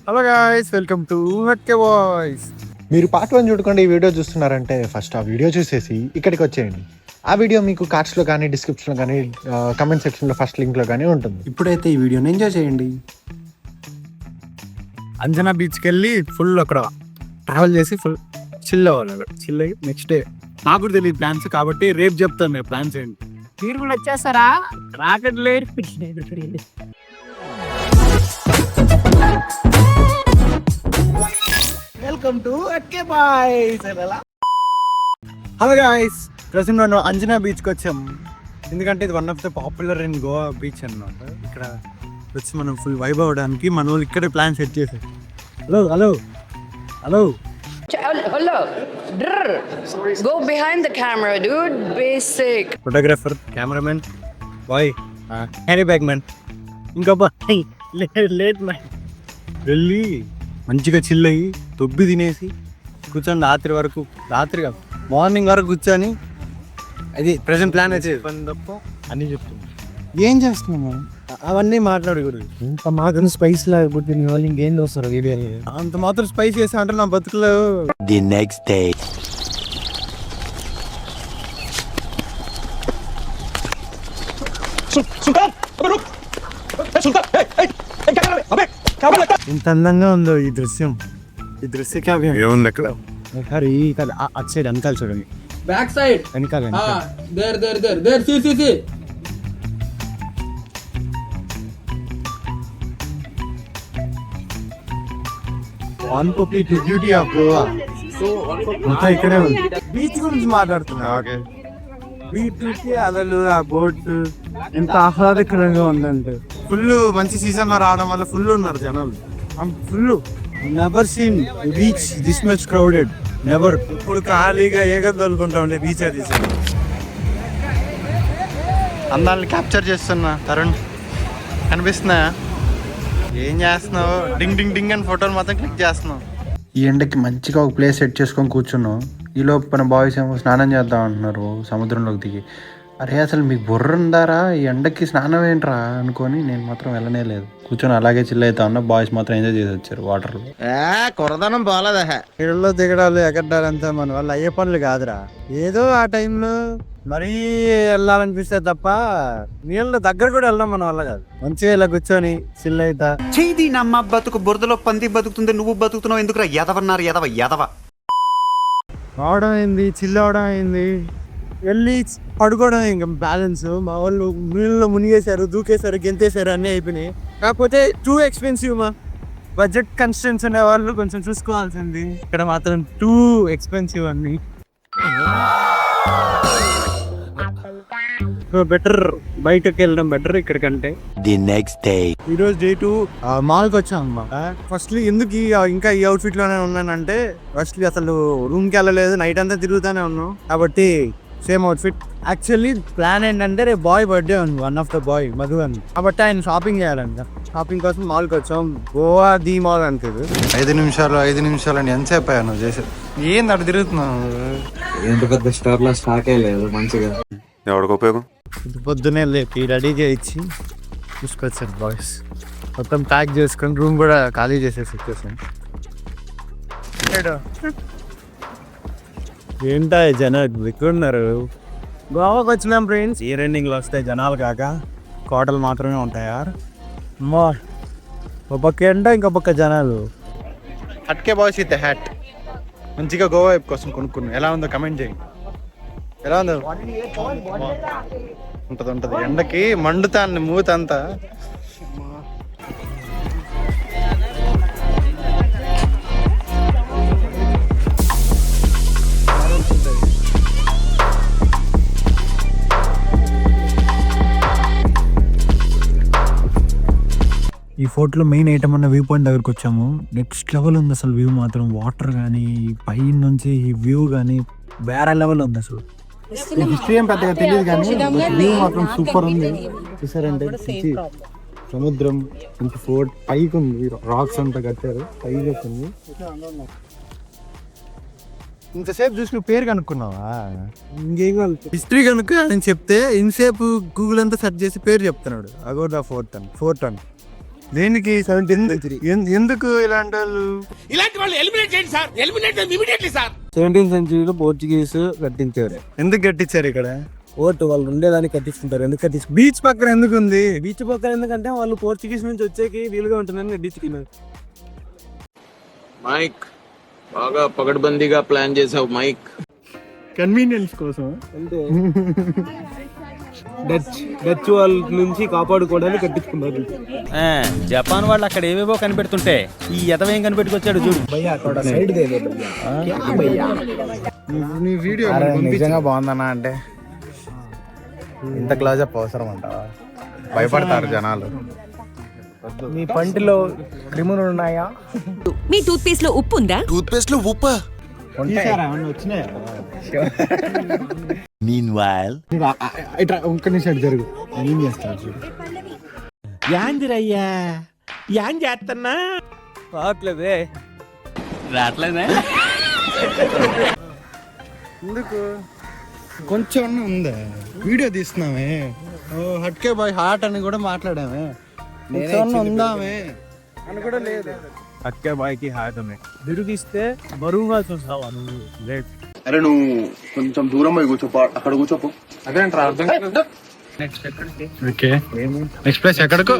Hello guys, welcome to Hatke voice. మీరు part 1 చూడకుండా ఈ వీడియో చూస్తున్నారంటే ఫస్ట్ ఆ వీడియో చూసేసి ఇక్కడికి వచ్చేయండి. ఆ వీడియో మీకు కార్డ్స్లో కానీ డిస్క్రిప్షన్లో కానీ కమెంట్ సెక్షన్లో ఫస్ట్ లింక్లో కానీ ఉంటుంది. ఇప్పుడైతే ఈ వీడియోని ఎంజాయ్ చేయండి. అంజనా బీచ్కి వెళ్ళి ఫుల్ అక్కడ ట్రావెల్ చేసి ఫుల్ చిల్ అవ్వాలి. చిల్ అయ్యి నెక్స్ట్ డే నాకు కూడా తెలియదు ప్లాన్స్, కాబట్టి రేపు చెప్తాను నేను ప్లాన్స్ ఏంటి. మీరు కూడా వచ్చేస్తారా? రాకెట్లేదు. Welcome to Hatke voice. Hello guys, present మనం అంజనా బీచ్కి వచ్చాం. ఎందుకంటే ఇది one of the popular in Goa beach అన్నమాట. ఇక్కడ వచ్చి మనం ఫుల్ వైబ్ అవ్వడానికి మన వాళ్ళు ఇక్కడే ప్లాన్ సెట్ చేశారు. Hello hello hello Hello. Drrr. Go behind the camera, dude. Basic. Photographer, cameramen, boy, handy bag man, ఇంకా లేట్ మ్యాన్. వెళ్ళి మంచిగా చిల్ అయ్యి తొబ్బి తినేసి కూర్చొని రాత్రి మార్నింగ్ వరకు కూర్చొని అది ప్రజెంట్ ప్లాన్ అయితే తప్ప అన్నీ చెప్తున్నాం. ఏం చేస్తున్నాము అవన్నీ మాట్లాడకూడదు. ఇంత మాత్రం స్పైస్ లాగా పుట్టిన వాళ్ళు ఇంకేం చూస్తారు వీడియో. అంత మాత్రం స్పైస్ చేసా అంటే నా బతుకులో. The next day. ఇంత అందంగా ఉందో ఈ దృశ్యం కావ్యం ఏముంది అక్కడ. అటు సైడ్ వెనకాల చూడండి, Back side. వెనకాల There. See. Beauty of Goa అంతా ఇక్కడే ఉంది. బీచ్ గురించి మాట్లాడుతున్నా. బీచ్ అసలు ఆ బోట్ ఎంత ఆహ్లాదకరంగా ఉందంటే ఫుల్ మంచి సీజన్ లో రావడం వల్ల ఫుల్ ఉన్నారు జనాలు. Full never seen beach this much crowded, never. ఇప్పుడు ఖాళీగా ఏగదలుకుంటా ఉండే బీచ్ అది. అందాన్ని క్యాప్చర్ చేస్తున్నా. తరుణ్ కనిపిస్తున్నా? ఏం చేస్తున్నావు? డింగ్ డింగ్ డింగ్ అని ఫోటోలు మాత్రం క్లిక్ చేస్తున్నావు. ఈ ఎండకి మంచిగా ఒక ప్లేస్ సెట్ చేసుకొని కూర్చున్నావు. ఈ లోపల బాయ్స్ ఏమో స్నానం చేద్దాం అంటున్నారు సముద్రంలోకి దిగి. అరే అసలు మీకు బుర్ర ఉందారా? ఈ ఎండకి స్నానం ఏంట్రా అనుకొని నేను మాత్రం వెళ్ళనే లేదు. కూర్చొని అలాగే చిల్ అవుతా ఉన్నా. బాయ్స్ మాత్రం ఎంజాయ్ చేసి వచ్చారు వాటర్లో. కొరదనం బాలేదా? నీళ్ళలో దిగడాలు ఎగడ్డాలంతా మన వాళ్ళు అయ్యే పనులు కాదురా. ఏదో ఆ టైంలో మరీ వెళ్ళాలనిపిస్తే తప్ప నీళ్ళ దగ్గర కూడా వెళ్ళడం మన వల్ల కాదు. మంచిగా ఇలా కూర్చొని చిల్ అవుతా. చేది నమ్మ బతుకు బురదలో పంది బతుకుతుంది, నువ్వు బతుకుతున్నావు ఎందుకురా? ఎదవన్నారు ఎదవ. రావడం అయింది, చిల్ అవడం అయింది, వెళ్ళి పడుకోవడం. ఇంకా బ్యాలెన్స్ మా వాళ్ళు నీళ్ళలో మునిగేశారు, దూకేశారు, గెంతేశారు, అన్నీ అయిపోయినాయి. కాకపోతే టూ ఎక్స్పెన్సివ్. మా బడ్జెట్ కన్స్టెంట్స్ అనే వాళ్ళు కొంచెం చూసుకోవాల్సింది. ఇక్కడ మాత్రం టూ ఎక్స్పెన్సివ్ అన్ని. బెటర్ బయటకు వెళ్ళడం బెటర్ ఇక్కడ కంటే. The next day. ఈరోజు డే 2 మాల్కి వచ్చాం అన్నమాట. ఫస్ట్లీ ఎందుకు ఇంకా ఈ అవుట్ఫిట్ లోనే ఉన్నానంటే, ఫస్ట్లీ అసలు రూమ్కి వెళ్ళలేదు, నైట్ అంతా తిరుగుతూనే ఉన్నాం కాబట్టి సేమ్ అవుట్ఫిట్. యాక్చువల్లీ ప్లాన్ ఏంటంటే రేపు బాయ్ బర్త్డే ఉంది, one of the boy Madhu అని. కాబట్టి ఆయన షాపింగ్ చేయాలంట. షాపింగ్ కోసం మాల్కి వచ్చాం. గోవా ది మాల్ అంటారు. 5 నిమిషాలు అని ఎంతసేపు అయ్యా నువ్వు చేసి? ఏంది అటు తిరుగుతున్నావు? ఎంత పెద్ద స్టార్ లో స్టాక్ అయ్యలేదు మంచిగా. ఎవరికి ఉపయోగం? పొద్దునే లేపి రెడీ చేయించి తీసుకొచ్చాను బాయ్స్. మొత్తం ప్యాక్ చేసుకొని రూమ్ కూడా ఖాళీ చేసేసి వచ్చేసాను. ఏంటా జనాలు ఎక్కున్నారు. గోవాకి వచ్చినాం ఫ్రెండ్స్. ఇయర్ ఎండింగ్లో వస్తాయి జనాలు కాక కోటలు మాత్రమే ఉంటాయా. అమ్మా ఒక పక్క ఎండ, ఇంకో పక్క జనాలు. హట్కే బాయ్స్ విత్ హ్యాట్ మంచిగా గోవా వైపు కోసం కొనుక్కున్నాను. ఎలా ఉందో కమెంట్ చేయండి. ఎలా ఉందో? ఉంటది ఎండకి మండుతా మూత అంతా. ఈ ఫోటోలో మెయిన్ ఐటమ్ అన్న వ్యూ పాయింట్ దగ్గరకు వచ్చాము. నెక్స్ట్ లెవెల్ ఉంది అసలు వ్యూ మాత్రం. వాటర్ కానీ పై నుంచి ఈ వ్యూ కానీ వేరే లెవెల్ ఉంది అసలు. హిస్టరీ ఏం పెద్దగా తెలియదు కానీ వ్యూ మాత్రం సూపర్ ఉంది. చూసారంటే సముద్రం ఇంక ఫోర్ట్ పైకి ఉంది, రాక్స్ అంతా కట్టారు, పైకి ఉంది. ఇంతసేపు చూసి నువ్వు పేరు కనుక్కున్నావా? ఇంకేం హిస్టరీ కనుక అని చెప్తే ఇంతసేపు గూగుల్ అంతా సెర్చ్ చేసి పేరు చెప్తున్నాడు. అగోదా ఫోర్ట్ అని. దేనికి 17th century ఎందుకు ఇలాంటి వాళ్ళు ఇలాంటి వాళ్ళు ఎలిమినేట్ చేయండి sir, eliminate immediately sir. 17th centuryలో పోర్చుగీస్ కట్టించారు. ఎందుకు కట్టించారు ఇక్కడ? ఓటు వాళ్ళు ఉండేదాన్ని కట్టించుకుంటారు. ఎందుకు కట్టించు బీచ్ పక్కన ఎందుకు ఉంది? బీచ్ పక్కన ఎందుకంటే వాళ్ళు పోర్చుగీస్ నుంచి వచ్చేకి వీలుగా ఉంటుందని కట్టించుకున్నారు. మైక్ బాగా పకడ్బందీగా ప్లాన్ చేసావు మైక్. కన్వీనియన్స్ కోసం. అంటే డచ్ వాళ్ళ నుంచి కాపాడుకోవడానికి కట్టించుకున్నారు. జపాన్ వాళ్ళు అక్కడ ఏవేవో కనిపెడుతుంటే ఈ ఎతవేం కనిపెట్టుకొచ్చాడు చూడు. నీ వీడియో నిజంగా బాగుందన్నా. అంటే ఇంత క్లోజప్ అవసరం అంటావా? భయపడతారు జనాలు. మీ పంటిలో క్రిములు ఉన్నాయా? మీ టూత్ పేస్ట్ లో ఉప్పు ఉందా? Meanwhile, ఒక్క నిమిషం జరుగు. ఏం చేస్తాను చూడు. యాందిరయ్యా యాం చేస్తున్నా రావట్లేదే. ఎందుకు కొంచెం ఉందా? వీడియో తీస్తున్నామే. హట్కే బాయ్ హార్ట్ అని కూడా మాట్లాడామే. ఉందామే అని కూడా లేదు. అక్కే బాయ్కి హాయ్ తిరిగిస్తే బరువుగా చూస్తావా నువ్వు? రేట్ అరే నువ్వు కొంచెం దూరం పోయి కూర్చోపో, అక్కడ కూర్చోపో. అదేంట్రా అర్థం కాదు. ఓకే నెక్స్ట్ ప్లేస్ ఎక్కడికో?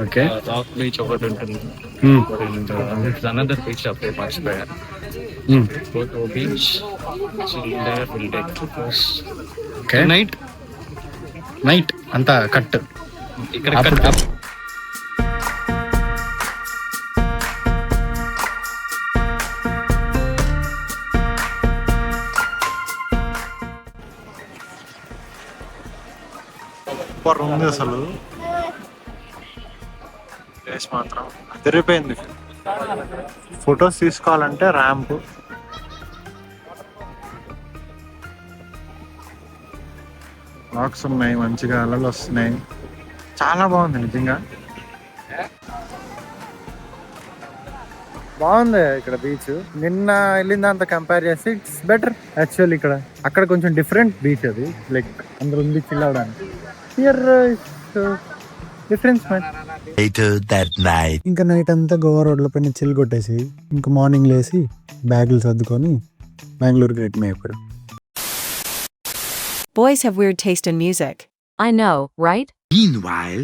ఓకే రాక్ బీచ్ ఒకటి ఉంటుంది. అనదర్ బీచ్ అప్ మర్చిపోయా. బీచ్ ఓకే నైట్ అంతా కట్ ఇక్కడ సూపర్ ఉంది అసలు. ప్లేస్ మాత్రం తిరిగిపోయింది. ఫొటోస్ తీసుకోవాలంటే ర్యాంప్, రాక్స్ ఉన్నాయి, మంచిగా అలలు వస్తున్నాయి. చాలా బాగుంది నిజంగా. బాగుంది ఇక్కడ బీచ్. నిన్న వెళ్ళిన దాంతో కంపేర్ చేస్తే ఇట్స్ బెటర్ యాక్చువల్లీ. ఇక్కడ అక్కడ కొంచెం డిఫరెంట్ బీచ్ అది, లైక్ అందరు ఉంది చిల్ అవడానికి. Here difference man. later that night. ఇంకా నైట్ అంతా గోవా రోడ్ల పైన చిల్ కొట్టేసి ఇంకా మార్నింగ్ లేసి బ్యాగులు సర్దుకొని బెంగళూరుకి రిటర్న్ అయిపోయారు. Boys have weird taste in music. I know, right? Meanwhile,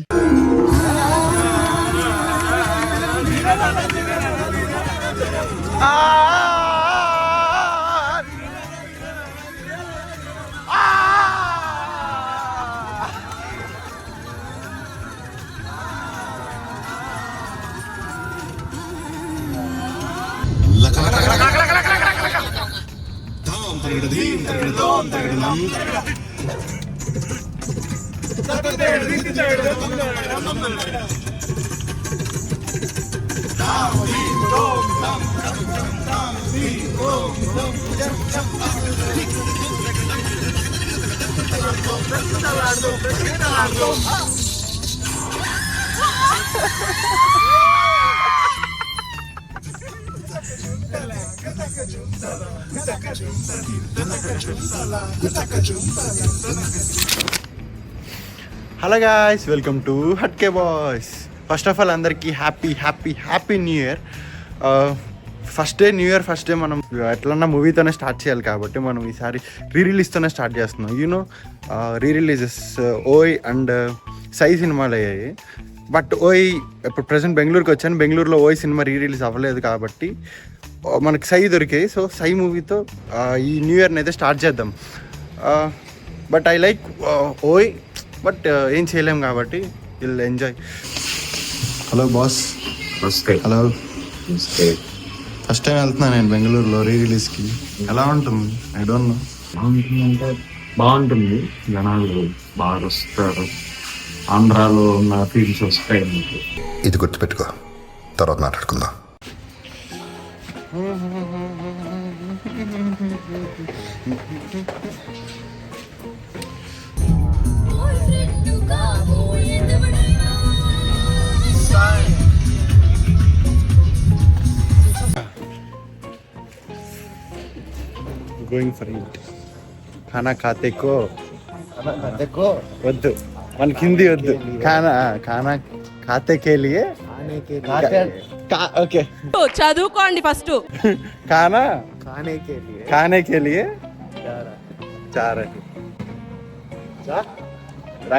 hello guys, welcome to Hatke boys. First of all అందరికీ happy happy happy new year. First day new year, first day మనం ఎట్లన్నా మూవీతోనే start చేయాలి కాబట్టి మనం ఈసారి రీ రిలీజ్తోనే స్టార్ట్ చేస్తున్నాం. You know rereleases Oy and Sye సినిమాలు అయ్యాయి. బట్ ఓయ్ ఇప్పుడు ప్రజెంట్ బెంగళూరుకి వచ్చాను. బెంగళూరులో ఓయ్ సినిమా రీ రిలీజ్ అవ్వలేదు కాబట్టి మనకి సై దొరికాయి. సో సై మూవీతో ఈ న్యూ ఇయర్ని అయితే స్టార్ట్ చేద్దాం. బట్ ఐ లైక్ ఓయ్, బట్ ఏం చేయలేం కాబట్టి will enjoy. Hello boss. Hello. First time వెళ్తున్నా నేను బెంగళూరులో రీ రిలీజ్కి. ఎలా ఉంటుంది? I don't know. బాగుంటుందంటే బాగుంటుంది, జనాలు బాగా వస్తారు, ఆంధ్రాలో ఉన్న ఫీల్స్ వస్తాయి. ఇది గుర్తుపెట్టుకో, తర్వాత మాట్లాడుకుందాం. Going for it. ఖానా ఖాతే కో వద్దు, మనకి హిందీ వద్దు. ఖానా ఖానా ఖాతే కేలియే ఓకే చదువుకోండి ఫస్ట్. ఖానా ఖానే కేలియే जा रहे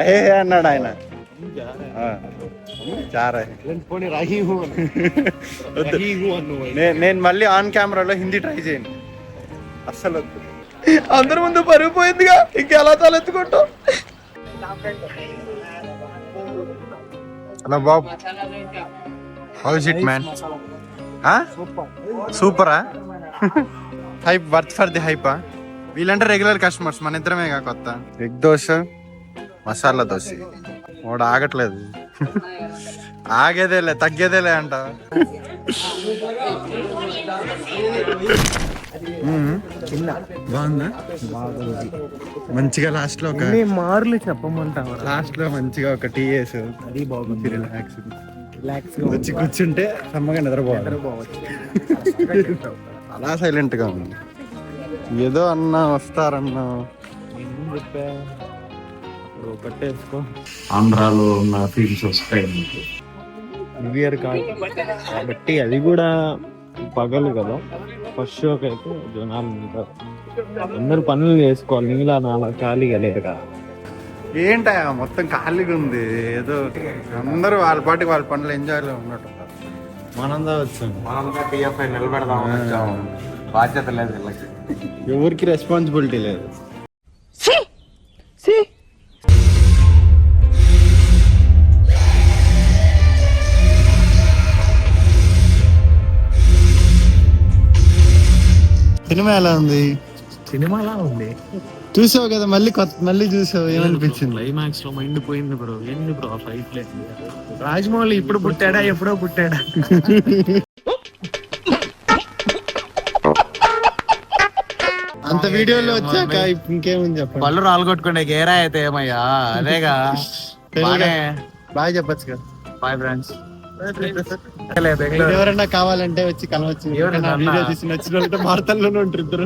हैं అన్నాడు ఆయన. నేను మళ్ళీ ఆన్ కెమెరాలో హిందీ ట్రై చేయను అస్సలు వద్దు. అందరి ముందు పరుగు పోయిందిగా, ఇంకెలా తలెత్తుకుంటాం. Hello Bob, how is it man? సూపరా? హైప్, వర్త్ ఫర్ ది హైపా? వీళ్ళంటే రెగ్యులర్ కస్టమర్స్, మన ఇద్దరమేగా కొత్త. ఎగ్ దోశ, మసాలా దోశ. వాడు ఆగట్లేదు. ఆగేదేలే తగ్గేదేలే అంట. బాగుందా? మంచిగా లాస్ట్ లో ఒక మార్లు చెప్పమంటావా? లాస్ట్ లో మంచిగా ఒక టీ వేసు, అది బాగుంది. రిలాక్స్ వచ్చి కూర్చుంటే సమ్మగా నిద్రపోవచ్చు. అలా సైలెంట్ గా ఉంది. ఏదో అన్నా వస్తారన్నా చెప్పా ఒకటేసుకో. ఆంధ్రాలో ఉన్న ఫీల్స్ వస్తాయి. న్యూ ఇయర్ కాబట్టి అది కూడా పగలు కదా. ఫస్ట్ షోకి అయితే జనాలు ఉంటారు, అందరు పనులు చేసుకోవాలి. నీలా నాలా ఖాళీగా లేదు కదా. ఏంటా మొత్తం ఖాళీగా ఉంది. ఏదో అందరూ వాళ్ళ పాటికి వాళ్ళ పనులు ఎంజాయ్లో ఉన్నట్టు. మనందా వచ్చాం, టీఎఫ్ఐ నిలబెడదాం, బాధ్యత లేదు వీళ్ళకి. ఎవరికి రెస్పాన్సిబిలిటీ లేదు. సినిమా ఎలా ఉంది? సినిమాలా ఉంది. చూసావు కదా, మళ్ళీ చూసావు, ఏమనిపించింది? క్లైమాక్స్ లో మైండ్ పోయింది బ్రో. ఏంది బ్రో ఆ ఫైట్ లేదు? రాజమౌళి ఇప్పుడు పుట్టాడా ఎప్పుడో పుట్టాడా? అంత వీడియోలో వచ్చాక ఇంకేముంది చెప్పండి. పళ్ళు రాలగొట్టుకునే గేరా అయితే ఏమయ్యా? అదేగా బాగా చెప్పచ్చు కదా. Bye friends. ఎవరన్నా కావాలంటే వచ్చి కలవచ్చు. వీడియో తీసి నచ్చిన వాళ్ళతో వార్తల్లోనే ఉంటారు ఇద్దరు.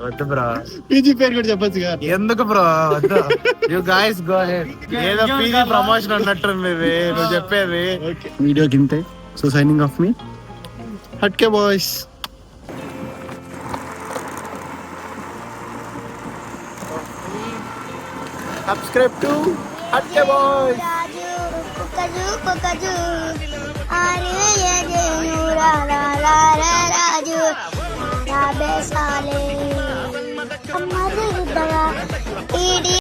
వద్దు బ్రో, పీజీ పేరు కూడా చెప్పచ్చు కదా. ఎందుకు బ్రో? వద్దు. You guys go head. ఏదో పీజీ ప్రమోషన్ అన్నట్టుంది నువ్వు చెప్పేది. వీడియో గింతే. So signing off me hatke boys. Subscribe to Hatke boys. Raju